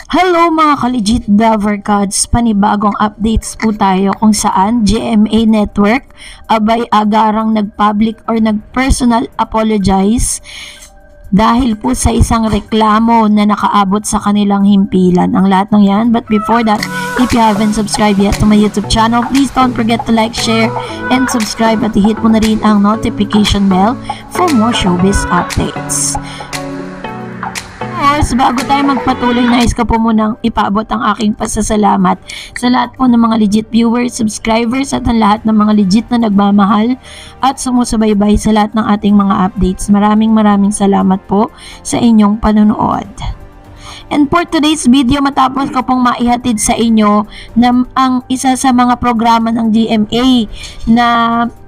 Hello mga ka-legit Lover Gods, panibagong updates po tayo kung saan GMA Network abay agarang nag-public or nag-personal apologize dahil po sa isang reklamo na nakaabot sa kanilang himpilan. Ang lahat ng yan, but before that, if you haven't subscribed yet to my YouTube channel, please don't forget to like, share, and subscribe at i-hit mo na rin ang notification bell for more showbiz updates. Bago tayo magpatuloy, nais ko po munang ipaabot ang aking pasasalamat sa lahat po ng mga legit viewers, subscribers at ang lahat ng mga legit na nagmamahal at sumusubaybay sa lahat ng ating mga updates. Maraming salamat po sa inyong panonood. And for today's video, matapos ko pong maihatid sa inyo na ang isa sa mga programa ng GMA na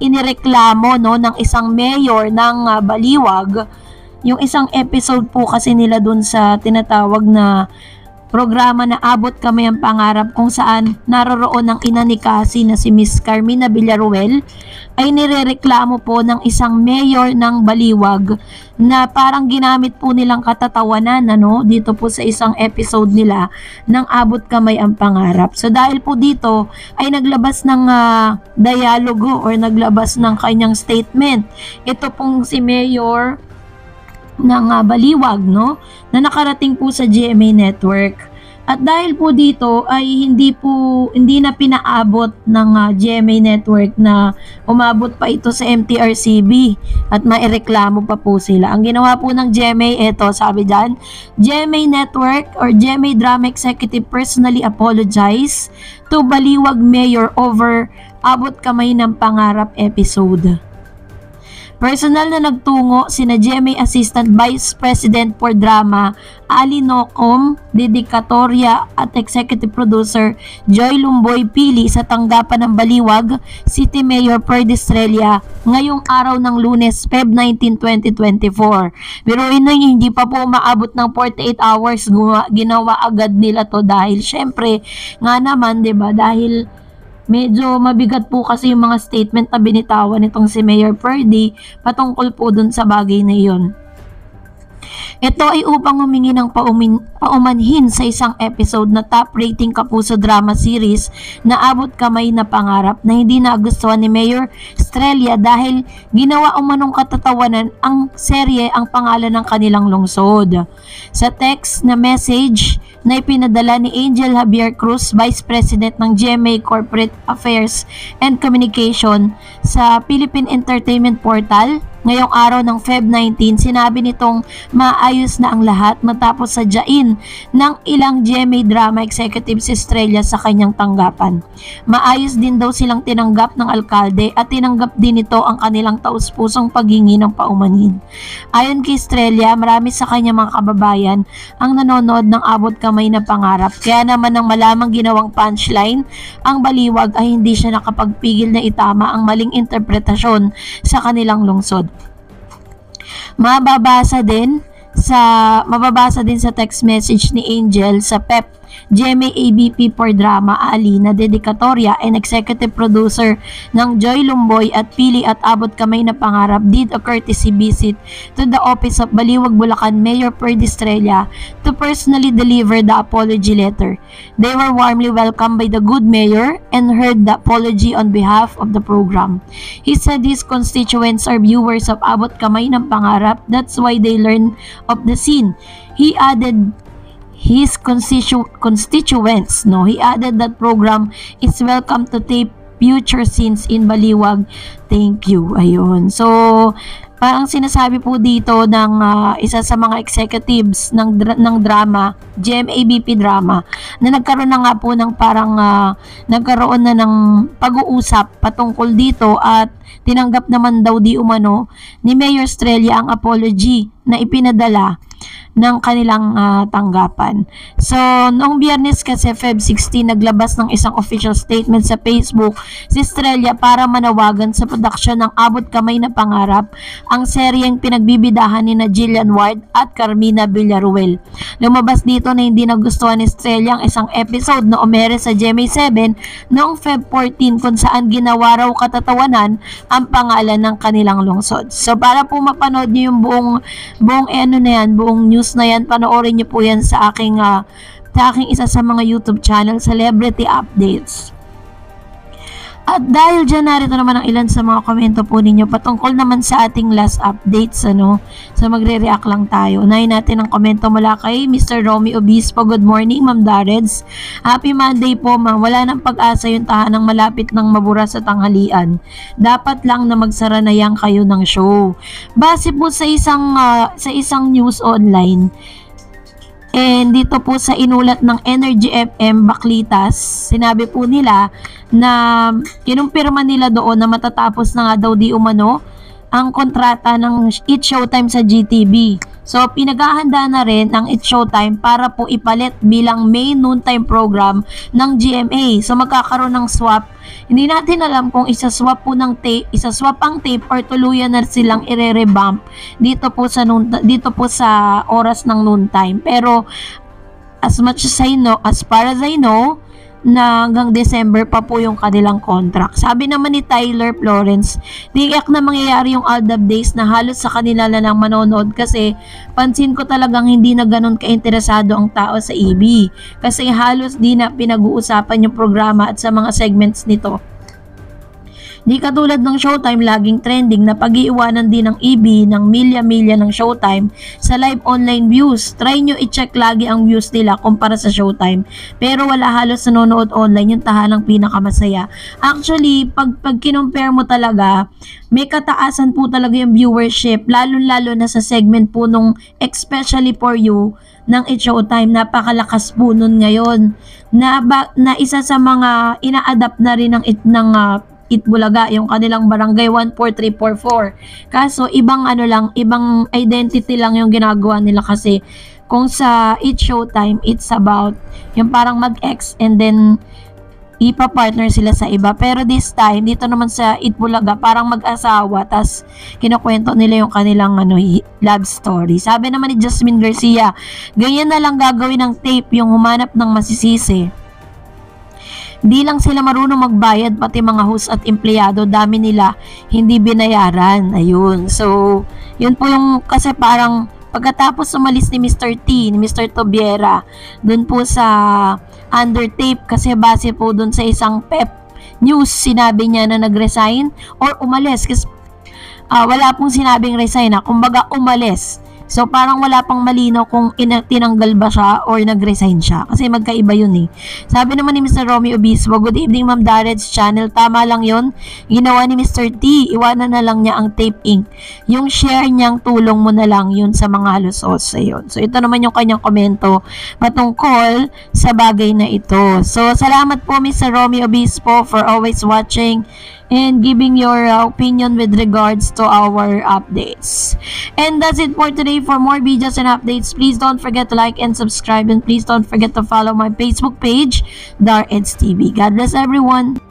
inireklamo ng isang mayor ng Baliwag. Yung isang episode po kasi nila dun sa tinatawag na programa na Abot Kamay ang Pangarap, kung saan naroroon ang ina ni Cassie na si Miss Carmina Villaruel, ay nirereklamo po ng isang mayor ng Baliwag na parang ginamit po nilang katatawanan dito po sa isang episode nila ng Abot Kamay ang Pangarap. So dahil po dito ay naglabas ng dialogo or naglabas ng kanyang statement. Ito pong si Mayor ng Baliwag na nakarating po sa GMA Network. At dahil po dito ay hindi na pinaabot ng GMA Network na umabot pa ito sa MTRCB at maireklamo pa po sila. Ang ginawa po ng GMA, sabi dyan, GMA Network or GMA Drama Executive personally apologize to Baliwag Mayor over Abot Kamay ng Pangarap episode. Personal na nagtungo sina GMA Assistant Vice President for Drama Ali Nocom, Dedicatoria at Executive Producer Joy Lumboy Pili sa tanggapan ng Baliwag City Mayor Perde Estrella ngayong araw ng Lunes, Feb 19, 2024. Pero hindi pa po maabot ng 48 hours, ginawa agad nila to dahil syempre nga naman, 'di ba, dahil medyo mabigat po kasi yung mga statement na binitawan nitong si Mayor Perde patungkol po dun sa bagay na iyon. Ito ay upang humingi ng paumanhin sa isang episode na top rating kapuso drama series na Abot Kamay na Pangarap na hindi nagustuhan ni Mayor Estrella dahil ginawa umanong katatawanan ang serye ang pangalan ng kanilang lungsod. Sa text na message na ipinadala ni Angel Javier Cruz, Vice President ng GMA Corporate Affairs and Communication sa Philippine Entertainment Portal, ngayong araw ng Feb 19, sinabi nitong maayos na ang lahat matapos sadyain ng ilang GMA Drama Executive si Estrella sa kanyang tanggapan. Maayos din daw silang tinanggap ng alkalde at tinanggap din ito ang kanilang taus-pusong paghingi ng paumanhin. Ayon kay Estrella, marami sa kanyang mga kababayan ang nanonood ng Abot Kamay na Pangarap, kaya naman nang malamang ginawang punchline ang Baliwag ay hindi siya nakapagpigil na itama ang maling interpretasyon sa kanilang lungsod. Mababasa din sa text message ni Angel sa PEP GMA AVP for Drama Ali na Dedicatoria and Executive Producer ng Joy Lumboy at Pili at Abot Kamay na Pangarap did a courtesy visit to the office of Baliwag Bulacan Mayor Perde Estrella to personally deliver the apology letter. They were warmly welcomed by the good mayor and heard the apology on behalf of the program. He said his constituents are viewers of Abot Kamay ng Pangarap, that's why they learn of the scene. He added his constituents, he added that program is welcome to tape future scenes in Baliwag. Thank you. Ayun. So, parang sinasabi po dito ng isa sa mga executives ng drama, GMABP drama, na nagkaroon na nga po ng parang nagkaroon na ng pag-uusap patungkol dito at tinanggap naman daw di umano ni Mayor Estrella ang apology na ipinadala ng kanilang tanggapan. So, noong Biyernes kasi Feb 16, naglabas ng isang official statement sa Facebook si Estrella para manawagan sa production ng Abot Kamay na Pangarap, ang seryeng pinagbibidahan ni Jillian Ward at Carmina Villaruel. Lumabas dito na hindi nagustuhan ni Estrella ang isang episode na umere sa GMA 7 noong Feb 14 kung saan ginawa raw katatawanan ang pangalan ng kanilang lungsod. So, para po mapanood niyo yung buong news na yan, panoorin niyo po yan sa aking sa aking isa sa mga YouTube channel, Celebrity Updates. At dahil dyan, narito naman ang ilan sa mga komento po ninyo patungkol naman sa ating last updates, So magre-react lang tayo. Unahin natin ang komento mula kay Mr. Romy Obispo. Good morning, Ma'am Dareds. Happy Monday po, ma'am. Wala nang pag-asa yung tahanang malapit ng mabura sa tanghalian. Dapat lang na magsara na yan kayo ng show. Base po sa isang news online, and dito po sa inulat ng Energy FM Baklitas, sinabi po nila na kinumpirma nila doon na matatapos na nga daw di umano ang kontrata ng It's Showtime sa GTV. So, pinaghahanda na rin ang It's Showtime para po ipalit bilang main noontime program ng GMA. So, magkakaroon ng swap. Hindi natin alam kung isa-swap ang tape or tuluyan na silang ire-revamp dito po sa oras ng noontime. Pero, as far as I know, na hanggang December pa po yung kanilang contract. Sabi naman ni Tyler Florence, tiyak na mangyayari yung Aldab Days na halos sa kanila na lang manonood kasi pansin ko talagang hindi na ganun kainteresado ang tao sa EB kasi halos di na pinag-uusapan yung programa at sa mga segments nito. Di katulad ng Showtime, laging trending na pag-iiwanan din ng EB ng milya-milya ng Showtime sa live online views. Try nyo i-check lagi ang views nila kumpara sa Showtime. Pero wala halos nanonood online, yung tahanang pinakamasaya. Actually, pag kinumpare mo talaga, may kataasan po talaga yung viewership, lalo-lalo na sa segment po nung Especially For You ng It's Showtime. Napakalakas po nun ngayon. Na isa sa mga ina-adapt na rin ng Itbulaga, yung kanilang barangay 14344. Kaso ibang ibang identity lang yung ginagawa nila kasi kung sa It's Showtime, it's about yung parang mag-ex and then ipa-partner sila sa iba. Pero this time, dito naman sa Itbulaga, parang mag-asawa, tas kinukwento nila yung kanilang love story. Sabi naman ni Jasmine Garcia, ganyan na lang gagawin ng tape, yung humanap ng masisisi. Di lang sila marunong magbayad, pati mga host at empleyado, dami nila hindi binayaran. Ayun. So, yun po yung, kasi parang pagkatapos umalis ni Mr. T, ni Mr. Tobiera, dun po sa Undertape, kasi base po dun sa isang pep news, sinabi niya na nag-resign or umalis. Kasi wala pong sinabing resign kumbaga umalis. So, parang wala pang malinaw kung tinanggal ba siya or nag-resign siya. Kasi magkaiba yun eh. Sabi naman ni Mr. Romy Obispo, good evening Ma'am Dareds channel. Tama lang yun. Ginawa ni Mr. T, iwanan na lang niya ang tape ink. Yung share niyang tulong mo na lang yun sa mga halos-os. Ayun. So, ito naman yung kanyang komento patungkol sa bagay na ito. So, salamat po Mr. Romy Obispo for always watching and giving your opinion with regards to our updates. And that's it for today. For more videos and updates, please don't forget to like and subscribe, and please don't forget to follow my Facebook page, Dareds TV. God bless everyone.